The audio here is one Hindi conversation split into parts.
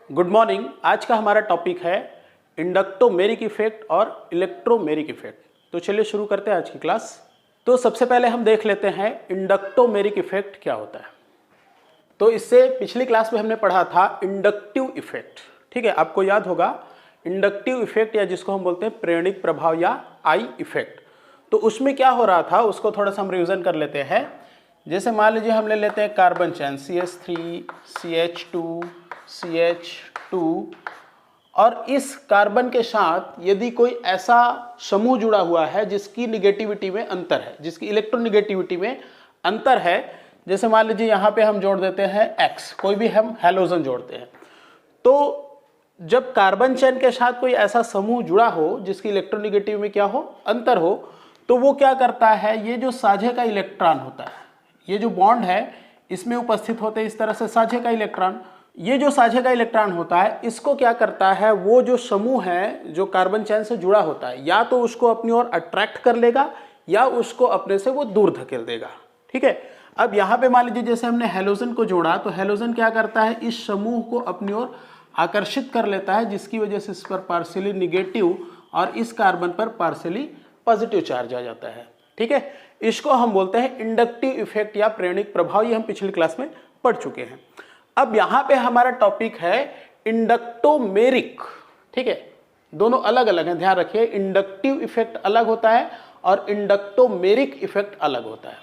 Good morning. आज का हमारा टॉपिक है इंडक्टोमेरिक इफेक्ट और इलेक्ट्रोमेरिक इफेक्ट। तो चलिए शुरू करते हैं आज की क्लास। तो सबसे पहले हम देख लेते हैं इंडक्टोमेरिक इफेक्ट क्या होता है। तो इससे पिछली क्लास में हमने पढ़ा था इंडक्टिव इफेक्ट। ठीक है, आपको याद होगा इंडक्टिव इफेक्ट या जिसको हम बोलते हैं प्रेरणिक प्रभाव या आई इफेक्ट। तो उसमें क्या हो रहा था उसको थोड़ा सा हम रिविजन कर लेते हैं। जैसे मान लीजिए हम ले लेते हैं कार्बन चैन CH3 CH2 CH2 और इस कार्बन के साथ यदि कोई ऐसा समूह जुड़ा हुआ है जिसकी निगेटिविटी में अंतर है, जिसकी इलेक्ट्रोनिगेटिविटी में अंतर है, जैसे मान लीजिए यहाँ पे हम जोड़ देते हैं X, कोई भी हम हैलोजन जोड़ते हैं। तो जब कार्बन चैन के साथ कोई ऐसा समूह जुड़ा हो जिसकी इलेक्ट्रोनिगेटिव में क्या हो, अंतर हो, तो वो क्या करता है, ये जो साझे का इलेक्ट्रॉन होता है, ये जो बॉन्ड है इसमें उपस्थित होते हैं इस तरह से साझे का इलेक्ट्रॉन। ये जो साझे का इलेक्ट्रॉन होता है इसको क्या करता है, वो जो समूह है जो कार्बन चैन से जुड़ा होता है या तो उसको अपनी ओर अट्रैक्ट कर लेगा या उसको अपने से वो दूर धकेल देगा। ठीक है, अब यहाँ पे मान लीजिए जैसे हमने हैलोजन को जोड़ा तो हैलोजन क्या करता है, इस समूह को अपनी ओर आकर्षित कर लेता है, जिसकी वजह से इस पर पार्शियली निगेटिव और इस कार्बन पर पार्शियली पॉजिटिव चार्ज आ जाता है। ठीक है, इसको हम बोलते हैं इंडक्टिव इफेक्ट या प्रेरणिक प्रभाव। ये हम पिछली क्लास में पढ़ चुके हैं। अब यहां पे हमारा टॉपिक है इंडक्टोमेरिक। ठीक है, दोनों अलग अलग हैं, ध्यान रखिए। इंडक्टिव इफेक्ट अलग होता है और इंडक्टोमेरिक इफेक्ट अलग होता है।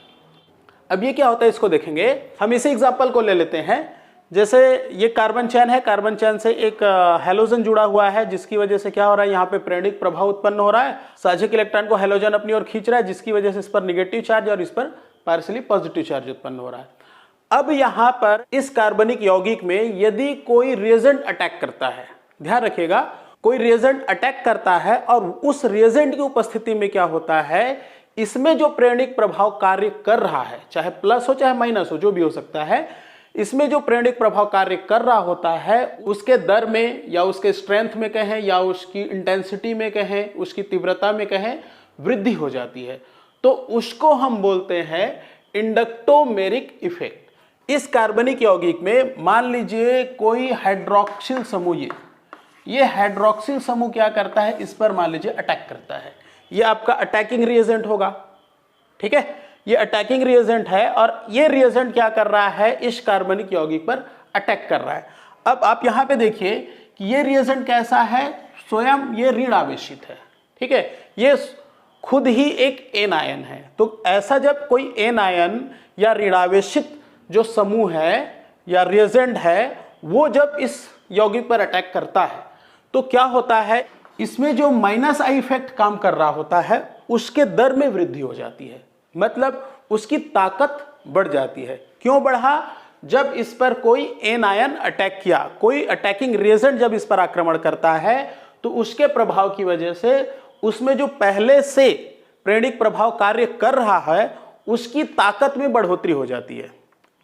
अब ये क्या होता है इसको देखेंगे। हम इसी एग्जांपल को ले लेते हैं। जैसे ये कार्बन चैन है, कार्बन चैन से एक हैलोजन जुड़ा हुआ है जिसकी वजह से क्या हो रहा है, यहाँ पे प्रेरणिक प्रभाव उत्पन्न हो रहा है। साझे के इलेक्ट्रॉन को हैलोजन अपनी ओर खींच रहा है जिसकी वजह से इस पर निगेटिव चार्ज और इस पर पार्शियली पॉजिटिव चार्ज उत्पन्न हो रहा है। अब यहाँ पर इस कार्बनिक यौगिक में यदि कोई रिएजेंट अटैक करता है, ध्यान रखिएगा, कोई रिएजेंट अटैक करता है और उस रिएजेंट की उपस्थिति में क्या होता है, इसमें जो प्रेरणिक प्रभाव कार्य कर रहा है, चाहे प्लस हो चाहे माइनस हो, जो भी हो सकता है, इसमें जो प्रेरणिक प्रभाव कार्य कर रहा होता है उसके दर में या उसके स्ट्रेंथ में कहें या उसकी इंटेंसिटी में कहें, उसकी तीव्रता में कहें, वृद्धि हो जाती है। तो उसको हम बोलते हैं इंडक्टोमेरिक इफेक्ट। इस कार्बनिक यौगिक में मान लीजिए कोई हाइड्रोक्सिल समूह, ये हाइड्रोक्सिल समूह क्या करता है, इस पर मान लीजिए अटैक करता है। ये आपका अटैकिंग रिएजेंट होगा। ठीक है, ये अटैकिंग रिएजेंट है और ये रिएजेंट क्या कर रहा है, इस कार्बनिक यौगिक पर अटैक कर रहा है। अब आप यहां पे देखिए कि ये रिएजेंट कैसा है, स्वयं ये ऋण आवेशित है। ठीक है, ये खुद ही एक एन आयन है। तो ऐसा जब कोई एन आयन या ऋणावेशित जो समूह है या रिएजेंट है वो जब इस यौगिक पर अटैक करता है तो क्या होता है, इसमें जो माइनस आई इफेक्ट काम कर रहा होता है उसके दर में वृद्धि हो जाती है, मतलब उसकी ताकत बढ़ जाती है। क्यों बढ़ा, जब इस पर कोई एन आयन अटैक किया, कोई अटैकिंग रिएजेंट जब इस पर आक्रमण करता है तो उसके प्रभाव की वजह से उसमें जो पहले से प्रेरणिक प्रभाव कार्य कर रहा है उसकी ताकत में बढ़ोतरी हो जाती है।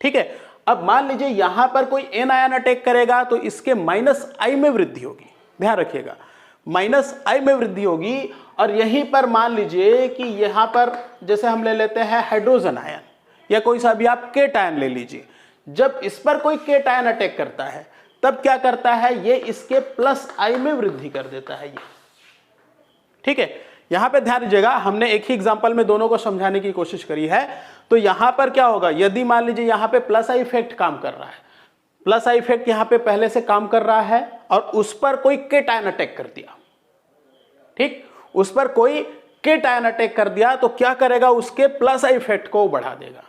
ठीक है, अब मान लीजिए यहां पर कोई एन आयन अटैक करेगा तो इसके माइनस आई में वृद्धि होगी। ध्यान रखिएगा, माइनस आई में वृद्धि होगी। और यहीं पर मान लीजिए कि यहां पर जैसे हम ले लेते हैं हाइड्रोजन आयन या कोई सा भी आप केट आयन ले लीजिए, जब इस पर कोई केट आयन अटैक करता है तब क्या करता है, ये इसके प्लस आई में वृद्धि कर देता है ये। ठीक है, यहां पे ध्यान दीजिएगा, हमने एक ही एग्जांपल में दोनों को समझाने की कोशिश करी है। तो यहां पर क्या होगा, यदि मान लीजिए यहां पे प्लस आई इफेक्ट काम कर रहा है, प्लस आई इफेक्ट यहां पे पहले से काम कर रहा है और उस पर कोई केट आयन अटैक कर दिया। ठीक, उस पर कोई केट आयन अटैक कर दिया तो क्या करेगा, उसके प्लस आई इफेक्ट को बढ़ा देगा।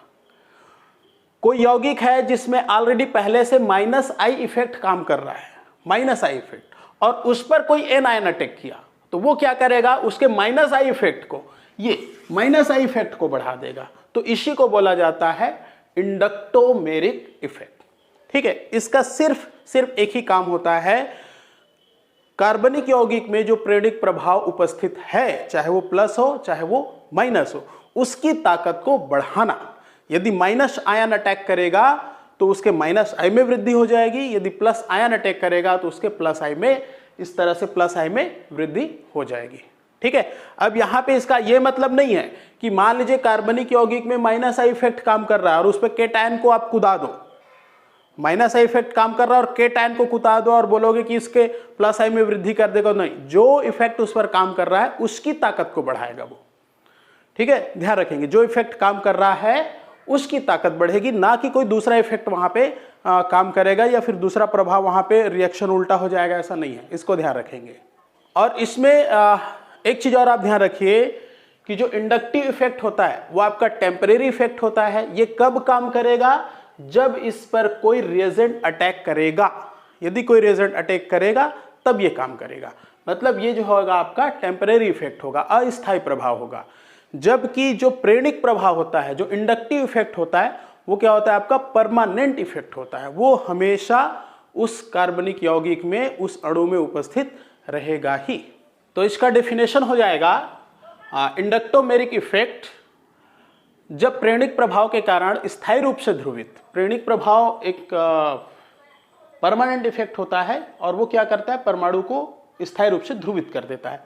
कोई यौगिक है जिसमें ऑलरेडी पहले से माइनस आई इफेक्ट काम कर रहा है, माइनस आई इफेक्ट, और उस पर कोई एन आयन अटैक किया तो वो क्या करेगा, उसके माइनस आई इफेक्ट को, ये माइनस आई इफेक्ट को बढ़ा देगा। तो इसी को बोला जाता है इंडक्टोमेरिक इफेक्ट। ठीक है, इसका सिर्फ एक ही काम होता है, कार्बनिक यौगिक में जो प्रेरणिक प्रभाव उपस्थित है, चाहे वो प्लस हो चाहे वो माइनस हो, उसकी ताकत को बढ़ाना। यदि माइनस आयन अटैक करेगा तो उसके माइनस आई में वृद्धि हो जाएगी, यदि प्लस आयन अटैक करेगा तो उसके प्लस आई में, इस तरह से प्लस आई में वृद्धि हो जाएगी। ठीक है, अब यहां पे इसका यह मतलब नहीं है कि मान लीजिए कार्बनिक यौगिक में माइनस आई इफेक्ट काम कर रहा है और उस पर केटायन को आप कुदा दो, माइनस आई इफेक्ट काम कर रहा है और केट आयन को कुता दो और बोलोगे कि इसके प्लस आई में वृद्धि कर देगा, नहीं, जो इफेक्ट उस पर काम कर रहा है उसकी ताकत को बढ़ाएगा वो। ठीक है, ध्यान रखेंगे, जो इफेक्ट काम कर रहा है उसकी ताकत बढ़ेगी, ना कि कोई दूसरा इफेक्ट वहां पे काम करेगा या फिर दूसरा प्रभाव वहां पे रिएक्शन उल्टा हो जाएगा, ऐसा नहीं है, इसको ध्यान रखेंगे। और इसमें एक चीज और आप ध्यान रखिए कि जो इंडक्टिव इफेक्ट होता है वो आपका टेम्परेरी इफेक्ट होता है। ये कब काम करेगा? जब इस पर कोई रिएजेंट अटैक करेगा। यदि कोई रिएजेंट अटैक करेगा तब ये काम करेगा, मतलब ये जो होगा आपका टेम्परेरी इफेक्ट होगा, अस्थायी प्रभाव होगा। जबकि जो प्रेरक प्रभाव होता है, जो इंडक्टिव इफेक्ट होता है, वो क्या होता है? आपका परमानेंट इफेक्ट होता है, वो हमेशा उस कार्बनिक यौगिक में, उस अणु में उपस्थित रहेगा ही। तो इसका डेफिनेशन हो जाएगा इंडक्टोमेरिक इफेक्ट जब प्रेरक प्रभाव के कारण स्थायी रूप से ध्रुवित, प्रेरक प्रभाव एक परमानेंट इफेक्ट होता है और वो क्या करता है? परमाणु को स्थायी रूप से ध्रुवित कर देता है।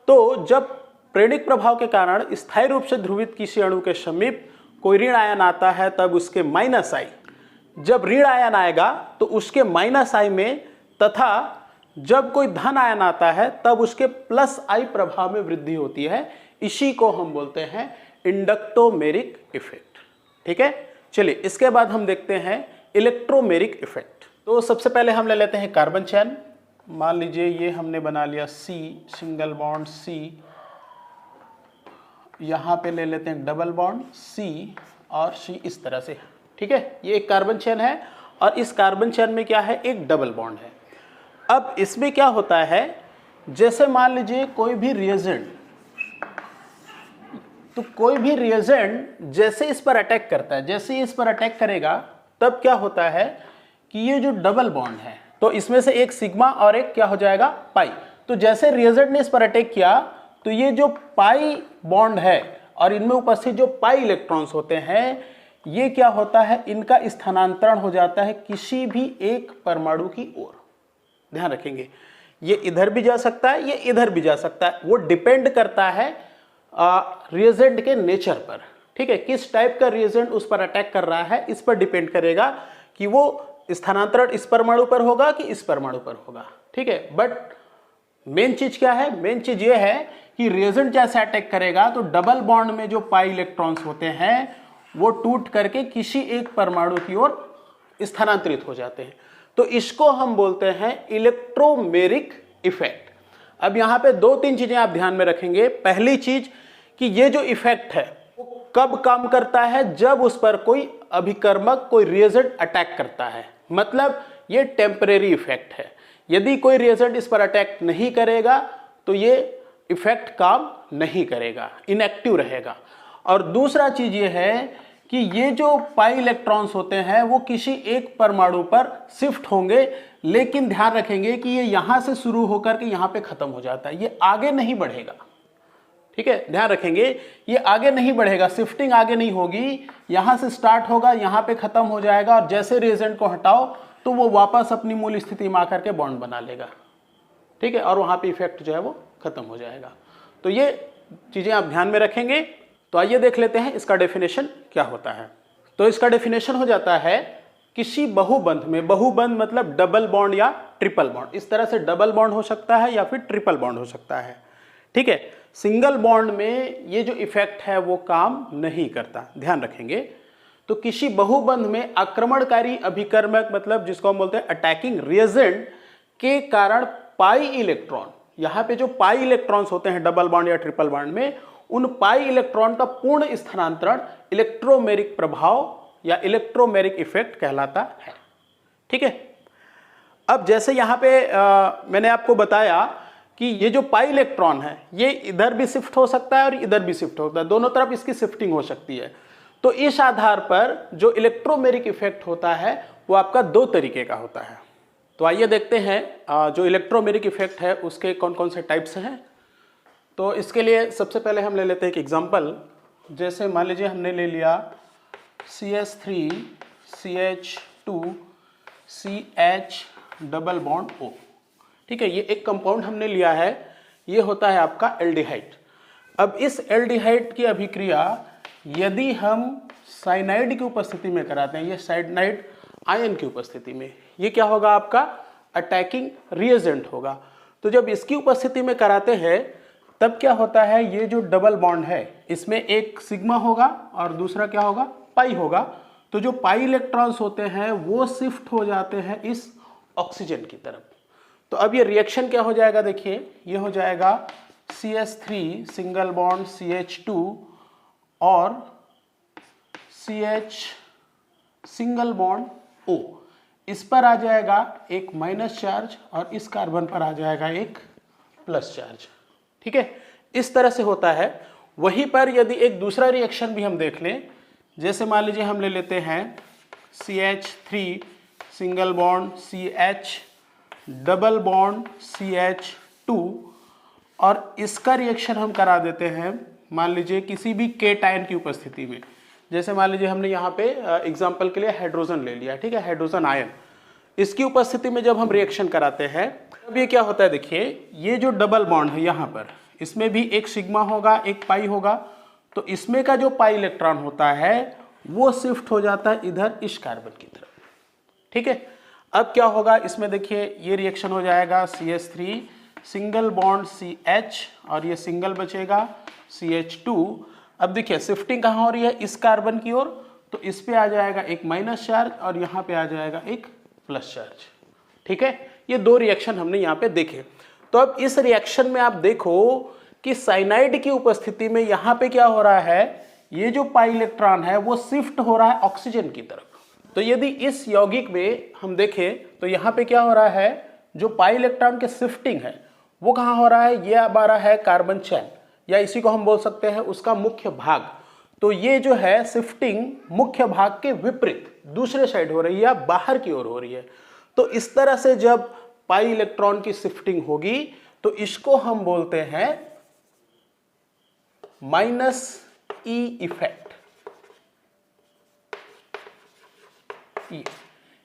तो जब प्रेरक प्रभाव के कारण स्थायी रूप से ध्रुवित किसी अणु के समीप कोई ऋण आयन आता है तब उसके माइनस आई, जब ऋण आयन आएगा तो उसके माइनस आई में, तथा जब कोई धन आयन आता है तब उसके प्लस आई प्रभाव में वृद्धि होती है। इसी को हम बोलते हैं इंडक्टोमेरिक इफेक्ट। ठीक है, चलिए इसके बाद हम देखते हैं इलेक्ट्रोमेरिक इफेक्ट। तो सबसे पहले हम ले लेते हैं कार्बन चेन। मान लीजिए ये हमने बना लिया C, सिंगल बॉन्ड C, यहां पे ले लेते हैं डबल बॉन्ड C और C इस तरह से। ठीक है, ये एक कार्बन चेन है और इस कार्बन चेन में क्या है? एक डबल बॉन्ड है। अब इसमें क्या होता है, जैसे मान लीजिए कोई भी रिएजेंट, तो कोई भी रिएजेंट जैसे इस पर अटैक करता है, जैसे ही इस पर अटैक करेगा तब क्या होता है कि ये जो डबल बॉन्ड है, तो इसमें से एक सिग्मा और एक क्या हो जाएगा? पाई। तो जैसे रिएजेंट ने इस पर अटैक किया तो ये जो पाई बॉन्ड है और इनमें उपस्थित जो पाई इलेक्ट्रॉन्स होते हैं, ये क्या होता है? इनका स्थानांतरण हो जाता है किसी भी एक परमाणु की ओर। ध्यान रखेंगे, ये इधर भी जा सकता है, ये इधर भी जा सकता है, वो डिपेंड करता है रिएजेंट के नेचर पर। ठीक है, किस टाइप का रिएजेंट उस पर अटैक कर रहा है, इस पर डिपेंड करेगा कि वो स्थानांतरण इस परमाणु पर होगा कि इस परमाणु पर होगा। ठीक है, बट मेन चीज क्या है? मेन चीज ये है कि रिएजेंट जैसे अटैक करेगा तो डबल बॉन्ड में जो पाई इलेक्ट्रॉन्स होते हैं वो टूट करके किसी एक परमाणु की ओर स्थानांतरित हो जाते हैं। तो इसको हम बोलते हैं इलेक्ट्रोमेरिक इफेक्ट। अब यहां पे दो तीन चीजें आप ध्यान में रखेंगे। पहली चीज कि ये जो इफेक्ट है वो कब काम करता है? जब उस पर कोई अभिकर्मक, कोई रिएजेंट अटैक करता है, मतलब ये टेम्परेरी इफेक्ट है। यदि कोई रिएजेंट इस पर अटैक नहीं करेगा तो ये इफेक्ट काम नहीं करेगा, इनएक्टिव रहेगा। और दूसरा चीज ये है कि ये जो पाई इलेक्ट्रॉन्स होते हैं वो किसी एक परमाणु पर शिफ्ट होंगे, लेकिन ध्यान रखेंगे कि ये यहां से शुरू होकर के यहां पे खत्म हो जाता है, ये आगे नहीं बढ़ेगा। ठीक है, ध्यान रखेंगे, ये आगे नहीं बढ़ेगा, शिफ्टिंग आगे नहीं होगी, यहां से स्टार्ट होगा, यहां पे खत्म हो जाएगा और जैसे रिएजेंट को हटाओ तो वो वापस अपनी मूल स्थिति में आकर के बॉन्ड बना लेगा। ठीक है, और वहां पे इफेक्ट जो है वो खत्म हो जाएगा। तो ये चीजें आप ध्यान में रखेंगे। तो आइए देख लेते हैं इसका डेफिनेशन क्या होता है। तो इसका डेफिनेशन हो जाता है किसी बहुबंध में, बहुबंध मतलब डबल बॉन्ड या ट्रिपल बॉन्ड, इस तरह से डबल बॉन्ड हो सकता है या फिर ट्रिपल बॉन्ड हो सकता है। ठीक है, सिंगल बॉन्ड में ये जो इफेक्ट है वो काम नहीं करता, ध्यान रखेंगे। तो किसी बहुबंध में आक्रमणकारी अभिकर्मक, मतलब जिसको हम बोलते हैं अटैकिंग रिएजेंट के कारण पाई इलेक्ट्रॉन, यहां पे जो पाई इलेक्ट्रॉन्स होते हैं डबल बॉन्ड या ट्रिपल बॉन्ड में, उन पाई इलेक्ट्रॉन का पूर्ण स्थानांतरण इलेक्ट्रोमेरिक प्रभाव या इलेक्ट्रोमेरिक इफेक्ट कहलाता है। ठीक है, अब जैसे यहां पे मैंने आपको बताया कि ये जो पाई इलेक्ट्रॉन है ये इधर भी शिफ्ट हो सकता है और इधर भी शिफ्ट होता है, दोनों तरफ इसकी शिफ्टिंग हो सकती है। तो इस आधार पर जो इलेक्ट्रोमेरिक इफेक्ट होता है वो आपका दो तरीके का होता है। तो आइए देखते हैं जो इलेक्ट्रोमेरिक इफेक्ट है उसके कौन कौन से टाइप्स हैं। तो इसके लिए सबसे पहले हम ले लेते हैं एक एग्जांपल। जैसे मान लीजिए हमने ले लिया CH3 CH2 CH double bond O। ठीक है, ये एक कंपाउंड हमने लिया है, ये होता है आपका एल्डिहाइड। अब इस एल्डिहाइड की अभिक्रिया यदि हम साइनाइड की उपस्थिति में कराते हैं, ये साइनाइड आयन की उपस्थिति में। ये क्या होगा आपका अटैकिंग रिएजेंट होगा। तो जब इसकी उपस्थिति में कराते हैं तब क्या होता है, ये जो डबल बॉन्ड है इसमें एक सिग्मा होगा और दूसरा क्या होगा, पाई होगा। तो जो पाई इलेक्ट्रॉन्स होते हैं वो शिफ्ट हो जाते हैं इस ऑक्सीजन की तरफ। तो अब ये रिएक्शन क्या हो जाएगा, देखिए ये हो जाएगा CH3 सिंगल बॉन्ड CH2 और CH सिंगल बॉन्ड O। इस पर आ जाएगा एक माइनस चार्ज और इस कार्बन पर आ जाएगा एक प्लस चार्ज। ठीक है, इस तरह से होता है। वहीं पर यदि एक दूसरा रिएक्शन भी हम देख लें, जैसे मान लीजिए हम ले लेते हैं CH3 single bond CH double bond CH2 और इसका रिएक्शन हम करा देते हैं मान लीजिए किसी भी केटायन की उपस्थिति में। जैसे मान लीजिए हमने यहाँ पे एग्जांपल के लिए हाइड्रोजन ले लिया, ठीक है, हाइड्रोजन आयन। इसकी उपस्थिति में जब हम रिएक्शन कराते हैं तब ये क्या होता है, देखिए ये जो डबल बॉन्ड है यहाँ पर, इसमें भी एक सिग्मा होगा एक पाई होगा। तो इसमें का जो पाई इलेक्ट्रॉन होता है वो शिफ्ट हो जाता है इधर इस कार्बन की तरफ। ठीक है, अब क्या होगा इसमें, देखिए ये रिएक्शन हो जाएगा CH3 सिंगल बॉन्ड CH और ये सिंगल बचेगा CH2। अब देखिए शिफ्टिंग कहाँ हो रही है, इस कार्बन की ओर। तो इस पे आ जाएगा एक माइनस चार्ज और यहाँ पे आ जाएगा एक प्लस चार्ज। ठीक है, ये दो रिएक्शन हमने यहाँ पे देखे। तो अब इस रिएक्शन में आप देखो कि साइनाइड की उपस्थिति में यहाँ पे क्या हो रहा है, ये जो पाई इलेक्ट्रॉन है वो शिफ्ट हो रहा है ऑक्सीजन की तरफ। तो यदि इस यौगिक में हम देखें तो यहाँ पे क्या हो रहा है, जो पाई इलेक्ट्रॉन के शिफ्टिंग है वो कहाँ हो रहा है, ये अब आ रहा है कार्बन चैन, या इसी को हम बोल सकते हैं उसका मुख्य भाग। तो ये जो है शिफ्टिंग मुख्य भाग के विपरीत दूसरे साइड हो रही है या बाहर की ओर हो रही है। तो इस तरह से जब पाई इलेक्ट्रॉन की शिफ्टिंग होगी तो इसको हम बोलते हैं -e इफेक्ट।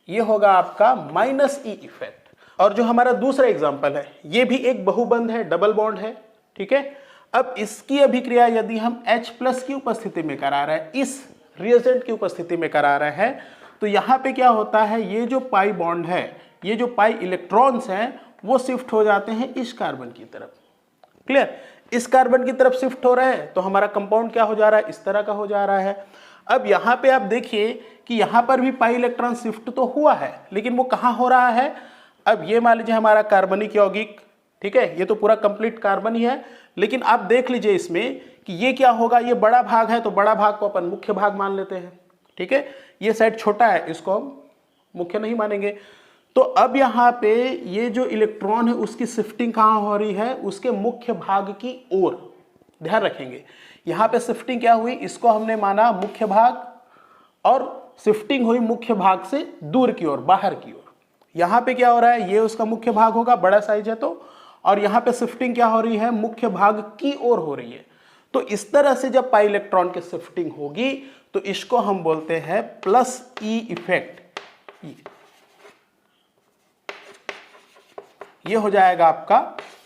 ये होगा आपका -e इफेक्ट। और जो हमारा दूसरा एग्जांपल है ये भी एक बहुबंध है, डबल बॉन्ड है। ठीक है, अब इसकी अभिक्रिया यदि हम H+ की उपस्थिति में करा रहे हैं, इस रिएजेंट की उपस्थिति में करा रहे हैं, तो यहाँ पे क्या होता है, ये जो पाई बॉन्ड है, ये जो पाई इलेक्ट्रॉन्स हैं वो शिफ्ट हो जाते हैं इस कार्बन की तरफ। क्लियर, इस कार्बन की तरफ शिफ्ट हो रहे हैं तो हमारा कंपाउंड क्या हो जा रहा है, इस तरह का हो जा रहा है। अब यहाँ पे आप देखिए कि यहाँ पर भी पाई इलेक्ट्रॉन शिफ्ट तो हुआ है, लेकिन वो कहाँ हो रहा है। अब ये मान लीजिए हमारा कार्बनिक यौगिक, ठीक है, ये तो पूरा कंप्लीट कार्बन ही है, लेकिन आप देख लीजिए इसमें कि ये क्या होगा, ये बड़ा भाग है तो बड़ा भाग को अपन मुख्य भाग मान लेते हैं। ठीक है, ये साइड छोटा है, इसको हम मुख्य नहीं मानेंगे। तो अब यहाँ पे ये जो इलेक्ट्रॉन है उसकी शिफ्टिंग कहाँ हो रही है, उसके मुख्य भाग की ओर। ध्यान रखेंगे यहाँ पे शिफ्टिंग क्या हुई, इसको हमने माना मुख्य भाग, और शिफ्टिंग हुई मुख्य भाग से दूर की ओर, बाहर की ओर। यहाँ पे क्या हो रहा है, ये उसका मुख्य भाग होगा, बड़ा साइज है तो, और यहाँ पे शिफ्टिंग क्या हो रही है, मुख्य भाग की ओर हो रही है। तो इस तरह से जब पाई इलेक्ट्रॉन की शिफ्टिंग होगी तो इसको हम बोलते हैं +e इफेक्ट। ये हो जाएगा आपका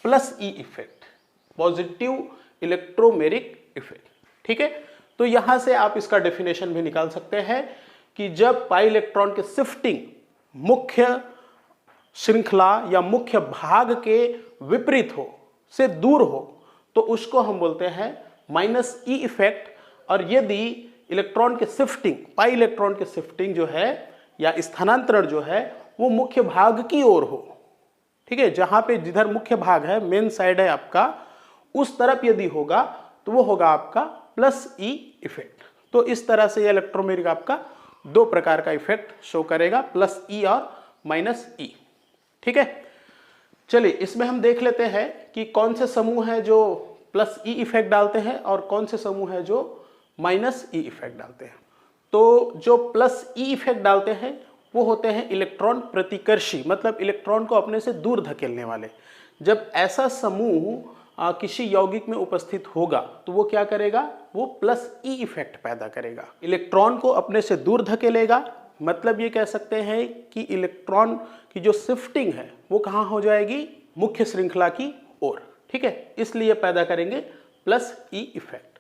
+e effect, positive electromeric effect. ठीक है, तो यहां से आप इसका डेफिनेशन भी निकाल सकते हैं कि जब पाई इलेक्ट्रॉन की शिफ्टिंग मुख्य श्रृंखला या मुख्य भाग के विपरीत हो, से दूर हो, तो उसको हम बोलते हैं -e इफेक्ट। और यदि इलेक्ट्रॉन के शिफ्टिंग, पाई इलेक्ट्रॉन के शिफ्टिंग जो है या स्थानांतरण जो है वो मुख्य भाग की ओर हो, ठीक है, जहां पे जिधर मुख्य भाग है, मेन साइड है आपका, उस तरफ यदि होगा तो वो होगा आपका +e इफेक्ट। तो इस तरह से ये इलेक्ट्रोमेरिक आपका दो प्रकार का इफेक्ट शो करेगा, +e और -e। ठीक है, चलिए इसमें हम देख लेते हैं कि कौन से समूह है जो +e इफेक्ट डालते हैं और कौन से समूह है जो -e इफेक्ट डालते हैं। तो जो +e इफेक्ट डालते हैं वो होते हैं इलेक्ट्रॉन प्रतिकर्षी, मतलब इलेक्ट्रॉन को अपने से दूर धकेलने वाले। जब ऐसा समूह किसी यौगिक में उपस्थित होगा तो वो क्या करेगा, वो +e इफेक्ट पैदा करेगा, इलेक्ट्रॉन को अपने से दूर धकेलेगा। मतलब ये कह सकते हैं कि इलेक्ट्रॉन की जो शिफ्टिंग है वो कहाँ हो जाएगी, मुख्य श्रृंखला की ओर। ठीक है, इसलिए पैदा करेंगे +e इफेक्ट।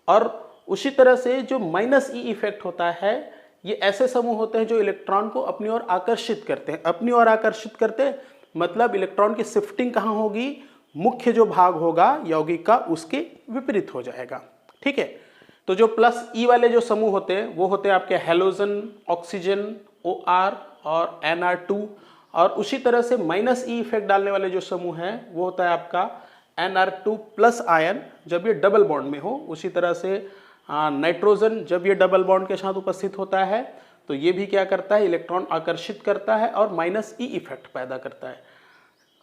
और उसी तरह से जो -e इफेक्ट होता है, ये ऐसे समूह होते हैं जो इलेक्ट्रॉन को अपनी ओर आकर्षित करते हैं। अपनी ओर आकर्षित करते हैं मतलब इलेक्ट्रॉन की शिफ्टिंग कहाँ होगी, मुख्य जो भाग होगा यौगिक का उसके विपरीत हो जाएगा। ठीक है, तो जो प्लस ई वाले जो समूह होते हैं वो होते हैं आपके हैलोजन, ऑक्सीजन, OR और NR2। और उसी तरह से माइनस ई इफेक्ट डालने वाले जो समूह हैं वो होता है आपका NR2 प्लस आयन जब ये डबल बॉन्ड में हो। उसी तरह से नाइट्रोजन जब ये डबल बॉन्ड के साथ उपस्थित होता है तो ये भी क्या करता है, इलेक्ट्रॉन आकर्षित करता है और माइनस ई इफेक्ट पैदा करता है।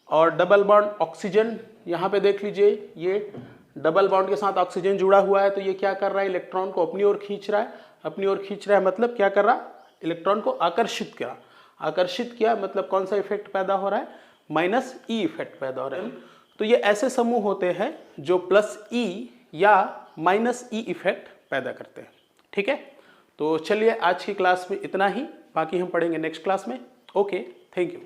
और डबल बॉन्ड ऑक्सीजन, यहाँ पे देख लीजिए ये डबल बॉन्ड के साथ ऑक्सीजन जुड़ा हुआ है तो ये क्या कर रहा है, इलेक्ट्रॉन को अपनी ओर खींच रहा है। अपनी ओर खींच रहा है मतलब क्या कर रहा, इलेक्ट्रॉन को आकर्षित किया। आकर्षित किया मतलब कौन सा इफेक्ट पैदा हो रहा है, माइनस ई इफेक्ट पैदा हो रहा है। तो ये ऐसे समूह होते हैं जो प्लस ई या माइनस ई इफेक्ट पैदा करते हैं। ठीक है, तो चलिए आज की क्लास में इतना ही, बाकी हम पढ़ेंगे नेक्स्ट क्लास में। Okay, thank you.